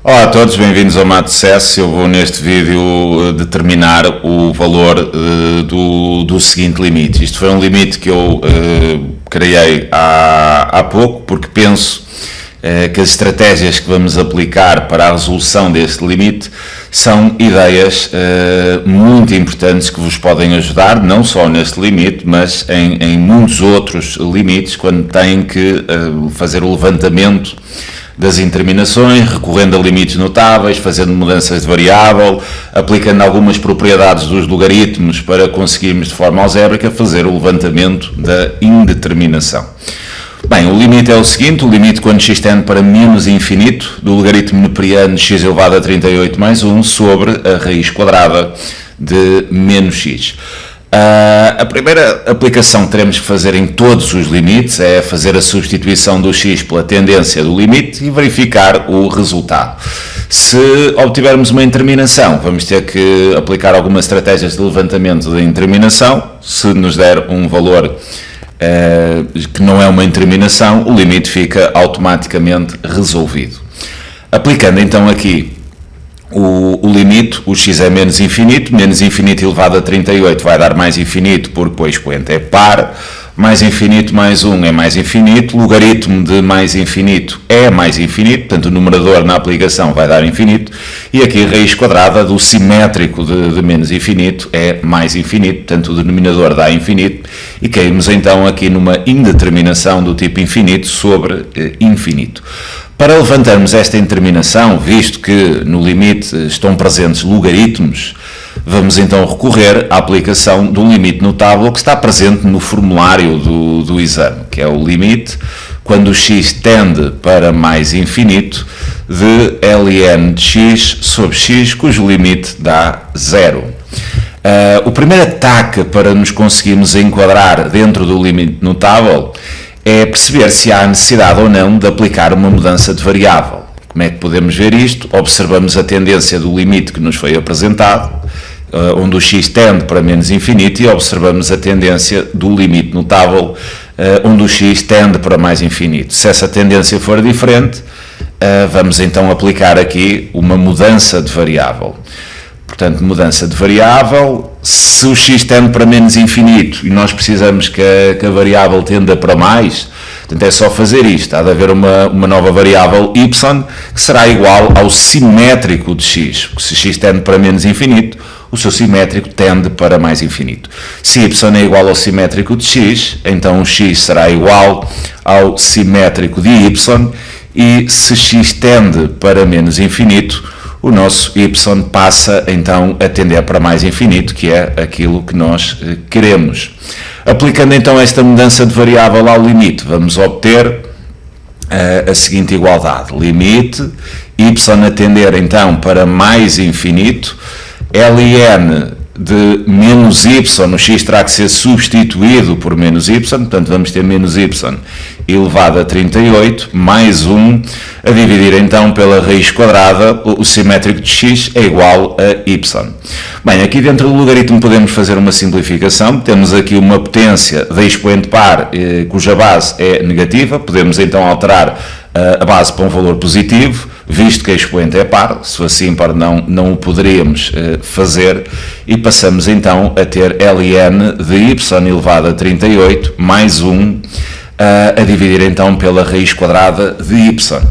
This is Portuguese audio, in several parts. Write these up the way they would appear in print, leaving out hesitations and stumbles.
Olá a todos, bem-vindos ao Mato Sucesso. Eu vou neste vídeo determinar o valor do seguinte limite. Isto foi um limite que eu criei há pouco, porque penso que as estratégias que vamos aplicar para a resolução deste limite são ideias muito importantes que vos podem ajudar, não só neste limite, mas em muitos outros limites, quando têm que fazer o levantamento das interminações, recorrendo a limites notáveis, fazendo mudanças de variável, aplicando algumas propriedades dos logaritmos para conseguirmos de forma algébrica fazer o levantamento da indeterminação. Bem, o limite é o seguinte: o limite quando x tende para menos infinito do logaritmo neperiano de x elevado a 38 mais 1 sobre a raiz quadrada de menos x. A primeira aplicação que teremos que fazer em todos os limites é fazer a substituição do x pela tendência do limite e verificar o resultado. Se obtivermos uma interminação, vamos ter que aplicar algumas estratégias de levantamento da interminação. Se nos der um valor que não é uma interminação, o limite fica automaticamente resolvido. Aplicando então aqui o limite, o x é menos infinito elevado a 38 vai dar mais infinito porque o expoente é par, mais infinito mais 1 é mais infinito, logaritmo de mais infinito é mais infinito, portanto o numerador na aplicação vai dar infinito, e aqui a raiz quadrada do simétrico de menos infinito é mais infinito, portanto o denominador dá infinito, e caímos então aqui numa indeterminação do tipo infinito sobre infinito. Para levantarmos esta indeterminação, visto que no limite estão presentes logaritmos, vamos então recorrer à aplicação do limite notável que está presente no formulário do exame, que é o limite quando o x tende para mais infinito de ln de x sobre x, cujo limite dá 0. O primeiro ataque para nos conseguirmos enquadrar dentro do limite notável é perceber se há necessidade ou não de aplicar uma mudança de variável. Como é que podemos ver isto? Observamos a tendência do limite que nos foi apresentado, onde o x tende para menos infinito, e observamos a tendência do limite notável, onde o x tende para mais infinito. Se essa tendência for diferente, vamos então aplicar aqui uma mudança de variável. Portanto, mudança de variável, se o x tende para menos infinito e nós precisamos que a variável tenda para mais, portanto é só fazer isto. Há de haver uma nova variável y que será igual ao simétrico de x, porque se x tende para menos infinito, o seu simétrico tende para mais infinito. Se y é igual ao simétrico de x, então o x será igual ao simétrico de y, e se x tende para menos infinito, o nosso y passa então a tender para mais infinito, que é aquilo que nós queremos. Aplicando então esta mudança de variável ao limite, vamos obter a seguinte igualdade: limite y a tender então para mais infinito, ln de menos y, o x terá que ser substituído por menos y, portanto vamos ter menos y elevado a 38, mais 1, a dividir então pela raiz quadrada, o simétrico de x é igual a y. Bem, aqui dentro do logaritmo podemos fazer uma simplificação, temos aqui uma potência da expoente par, cuja base é negativa, podemos então alterar a base para um valor positivo, visto que a expoente é par. Se fosse ímpar não o poderíamos fazer, e passamos então a ter ln de y elevado a 38 mais 1, a dividir então pela raiz quadrada de y.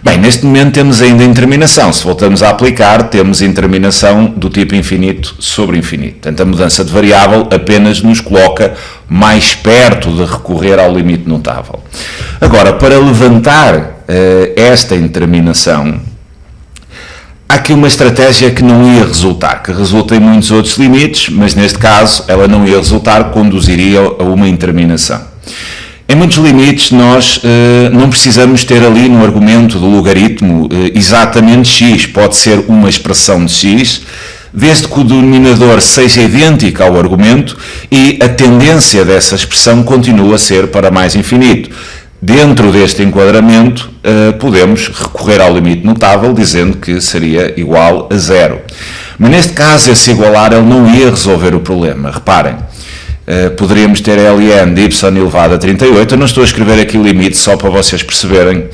Bem, neste momento temos ainda interminação. Se voltamos a aplicar, temos interminação do tipo infinito sobre infinito. Portanto, a mudança de variável apenas nos coloca mais perto de recorrer ao limite notável. Agora, para levantar esta interminação, há aqui uma estratégia que não ia resultar, que resulta em muitos outros limites, mas neste caso ela não ia resultar, conduziria a uma interminação. Em muitos limites nós não precisamos ter ali no argumento do logaritmo exatamente x, pode ser uma expressão de x, desde que o denominador seja idêntico ao argumento e a tendência dessa expressão continua a ser para mais infinito. Dentro deste enquadramento podemos recorrer ao limite notável dizendo que seria igual a 0. Mas neste caso esse igualar ele não ia resolver o problema, reparem. Poderíamos ter ln de y elevado a 38, eu não estou a escrever aqui o limite só para vocês perceberem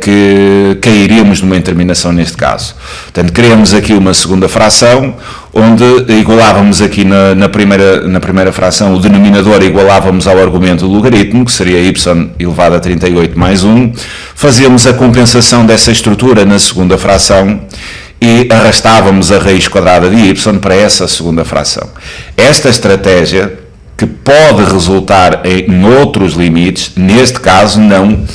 que cairíamos numa interminação neste caso. Portanto, criamos aqui uma segunda fração, onde igualávamos aqui na primeira fração o denominador, igualávamos ao argumento do logaritmo, que seria y elevado a 38 mais 1, fazíamos a compensação dessa estrutura na segunda fração e arrastávamos a raiz quadrada de y para essa segunda fração. Esta estratégia, que pode resultar em outros limites, neste caso não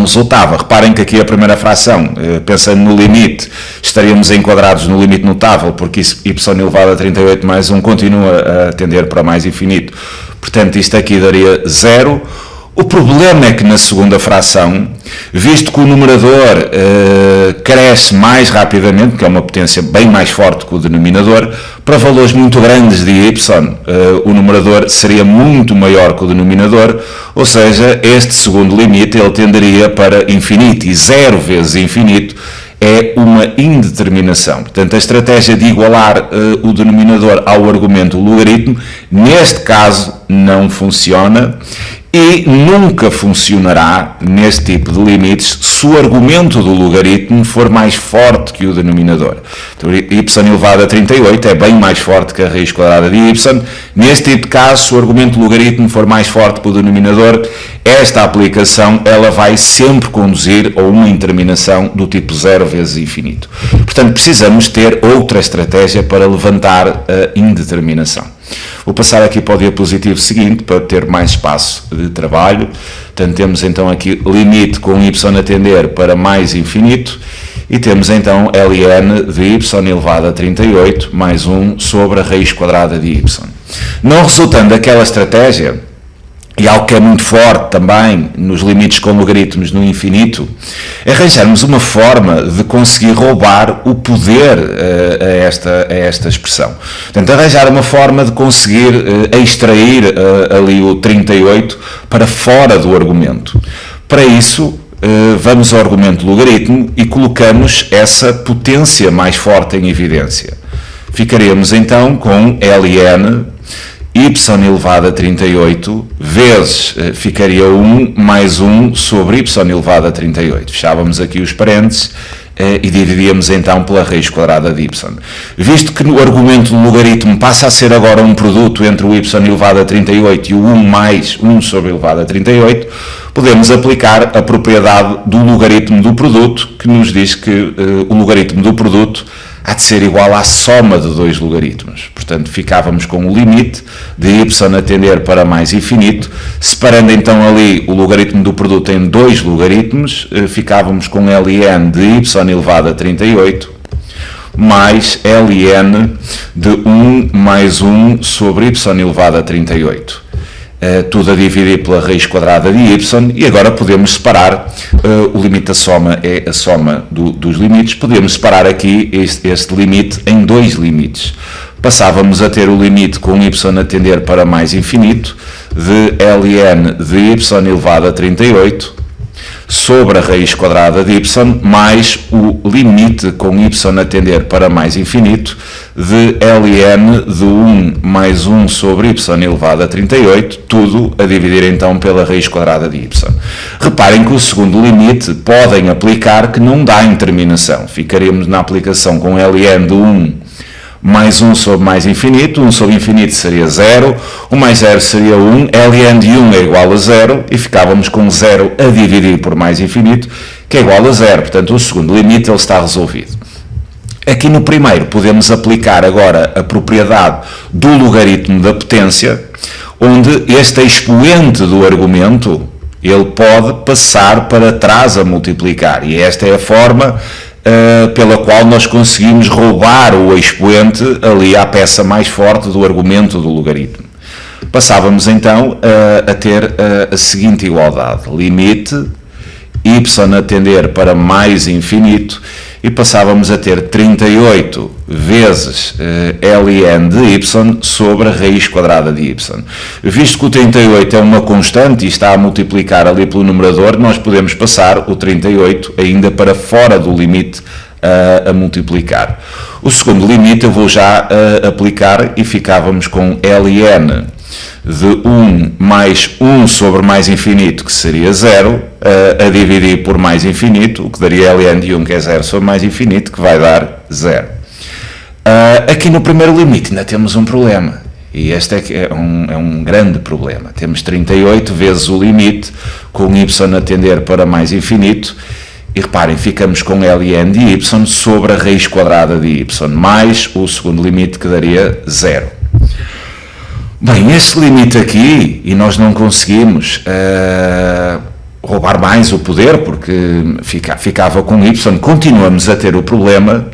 resultava. Reparem que aqui a primeira fração, pensando no limite, estaríamos enquadrados no limite notável, porque y elevado a 38 mais 1 continua a tender para mais infinito. Portanto, isto aqui daria 0. O problema é que na segunda fração, visto que o numerador cresce mais rapidamente, que é uma potência bem mais forte que o denominador, para valores muito grandes de y, o numerador seria muito maior que o denominador, ou seja, este segundo limite ele tenderia para infinito, e 0 vezes infinito é uma indeterminação. Portanto, a estratégia de igualar o denominador ao argumento logaritmo, neste caso, não funciona. E nunca funcionará neste tipo de limites se o argumento do logaritmo for mais forte que o denominador. Então, y elevado a 38 é bem mais forte que a raiz quadrada de y. Neste tipo de caso, se o argumento do logaritmo for mais forte que o denominador, esta aplicação ela vai sempre conduzir a uma interminação do tipo 0 vezes infinito. Portanto, precisamos ter outra estratégia para levantar a indeterminação. Vou passar aqui para o diapositivo seguinte, para ter mais espaço de trabalho. Portanto, temos então aqui limite com y a tender para mais infinito, e temos então ln de y elevado a 38 mais 1 sobre a raiz quadrada de y. Não resultando daquela estratégia, e algo que é muito forte também nos limites com logaritmos no infinito, arranjarmos uma forma de conseguir roubar o poder a esta expressão. Portanto, arranjar uma forma de conseguir extrair ali o 38 para fora do argumento. Para isso, vamos ao argumento do logaritmo e colocamos essa potência mais forte em evidência. Ficaremos então com ln y elevado a 38 vezes, ficaria 1 mais 1 sobre y elevado a 38. Fechávamos aqui os parênteses e dividíamos então pela raiz quadrada de y. Visto que no argumento do logaritmo passa a ser agora um produto entre o y elevado a 38 e o 1 mais 1 sobre elevado a 38, podemos aplicar a propriedade do logaritmo do produto, que nos diz que o logaritmo do produto há de ser igual à soma de dois logaritmos. Portanto, ficávamos com o limite de y a tender para mais infinito, separando então ali o logaritmo do produto em dois logaritmos, ficávamos com ln de y elevado a 38 mais ln de 1 mais 1 sobre y elevado a 38. Tudo a dividir pela raiz quadrada de y, e agora podemos separar, o limite da soma é a soma dos limites, podemos separar aqui este limite em dois limites. Passávamos a ter o limite com y a tender para mais infinito, de ln de y elevado a 38, sobre a raiz quadrada de y, mais o limite com y a tender para mais infinito, de ln de 1 mais 1 sobre y elevado a 38, tudo a dividir então pela raiz quadrada de y. Reparem que o segundo limite podem aplicar que não dá interminação. Ficaríamos na aplicação com ln de 1 mais 1 sobre mais infinito, 1 sobre infinito seria 0, 1 mais 0 seria 1, ln de 1 é igual a 0, e ficávamos com 0 a dividir por mais infinito, que é igual a 0. Portanto, o segundo limite ele está resolvido. Aqui no primeiro podemos aplicar agora a propriedade do logaritmo da potência, onde este expoente do argumento ele pode passar para trás a multiplicar, e esta é a forma pela qual nós conseguimos roubar o expoente ali à peça mais forte do argumento do logaritmo. Passávamos então a ter a seguinte igualdade: limite y a tender para mais infinito, e passávamos a ter 38 vezes ln de y sobre a raiz quadrada de y. Visto que o 38 é uma constante e está a multiplicar ali pelo numerador, nós podemos passar o 38 ainda para fora do limite a multiplicar. O segundo limite eu vou já aplicar, e ficávamos com ln de 1 mais 1 sobre mais infinito, que seria 0, a dividir por mais infinito, o que daria ln de 1, que é 0 sobre mais infinito, que vai dar 0. Aqui no primeiro limite ainda temos um problema, e este é um grande problema. Temos 38 vezes o limite, com y a tender para mais infinito, e reparem, ficamos com ln de y sobre a raiz quadrada de y, mais o segundo limite, que daria 0. Bem, este limite aqui, e nós não conseguimos roubar mais o poder, porque ficava com y, continuamos a ter o problema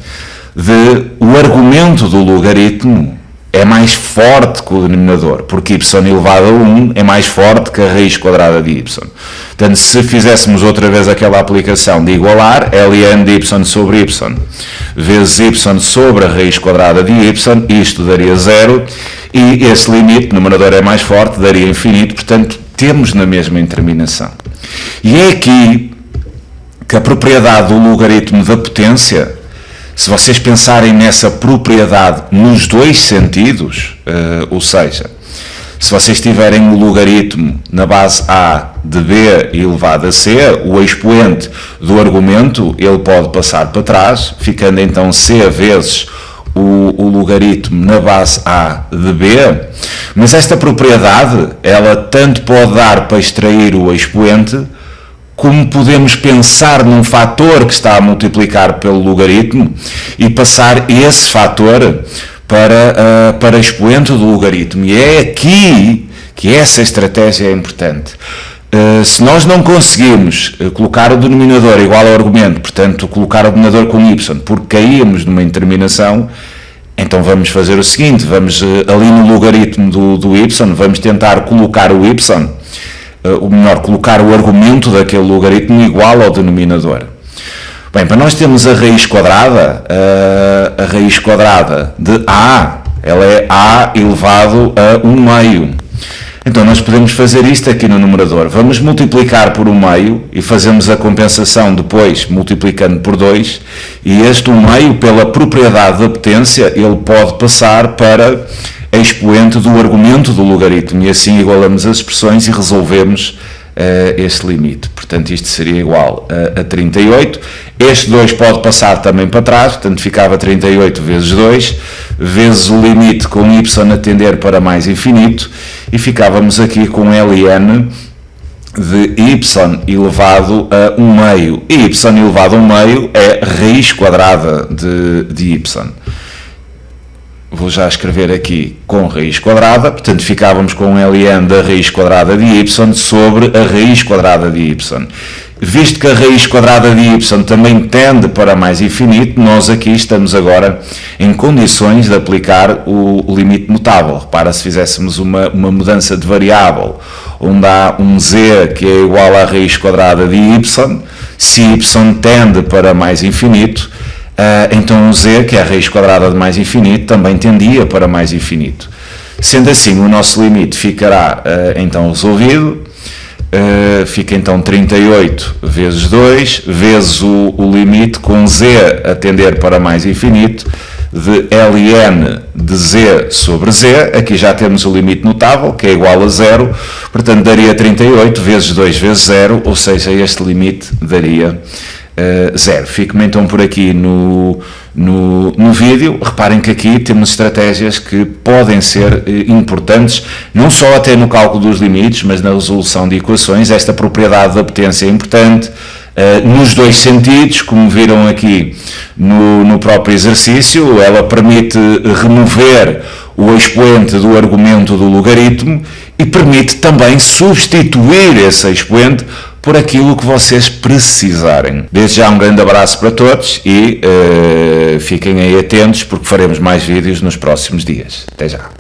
de o argumento do logaritmo é mais forte que o denominador, porque y elevado a 1 é mais forte que a raiz quadrada de y. Portanto, se fizéssemos outra vez aquela aplicação de igualar, ln de y sobre y vezes y sobre a raiz quadrada de y, isto daria 0, e esse limite, numerador é mais forte, daria infinito, portanto, temos na mesma interminação. E é aqui que a propriedade do logaritmo da potência, se vocês pensarem nessa propriedade nos dois sentidos, ou seja, se vocês tiverem o logaritmo na base a de b elevado a c, o expoente do argumento ele pode passar para trás, ficando então c vezes o logaritmo na base a de b, mas esta propriedade ela tanto pode dar para extrair o expoente, como podemos pensar num fator que está a multiplicar pelo logaritmo e passar esse fator para expoente do logaritmo. E é aqui que essa estratégia é importante. Se nós não conseguimos colocar o denominador igual ao argumento, portanto, colocar o denominador com y, porque caímos numa interminação, então vamos fazer o seguinte, vamos ali no logaritmo do y, vamos tentar colocar o y, ou melhor, colocar o argumento daquele logaritmo igual ao denominador. Bem, para nós termos a raiz quadrada de a, ela é a elevado a 1 meio. Então nós podemos fazer isto aqui no numerador. Vamos multiplicar por 1 meio e fazemos a compensação depois multiplicando por 2, e este 1 meio, pela propriedade da potência, ele pode passar para a expoente do argumento do logaritmo, e assim igualamos as expressões e resolvemos este limite. Portanto, isto seria igual a 38. Este 2 pode passar também para trás, portanto ficava 38 vezes 2, vezes o limite com y a tender para mais infinito, e ficávamos aqui com ln de y elevado a 1 meio. E y elevado a 1 meio é raiz quadrada de y. Vou já escrever aqui com raiz quadrada, portanto ficávamos com ln da raiz quadrada de y sobre a raiz quadrada de y. Visto que a raiz quadrada de y também tende para mais infinito, nós aqui estamos agora em condições de aplicar o limite mutável. Repara, se fizéssemos uma mudança de variável, onde há um z que é igual à raiz quadrada de y, se y tende para mais infinito, então o z, que é a raiz quadrada de mais infinito, também tendia para mais infinito. Sendo assim, o nosso limite ficará então resolvido. Fica então 38 vezes 2, vezes o limite com z a tender para mais infinito, de ln de z sobre z. Aqui já temos o limite notável, que é igual a 0, portanto daria 38 vezes 2 vezes 0, ou seja, este limite daria 0. Fico-me então por aqui no vídeo. Reparem que aqui temos estratégias que podem ser importantes, não só até no cálculo dos limites, mas na resolução de equações. Esta propriedade da potência é importante nos dois sentidos, como viram aqui no próprio exercício. Ela permite remover o expoente do argumento do logaritmo e permite também substituir esse expoente por aquilo que vocês precisarem. Desde já um grande abraço para todos e fiquem aí atentos, porque faremos mais vídeos nos próximos dias. Até já!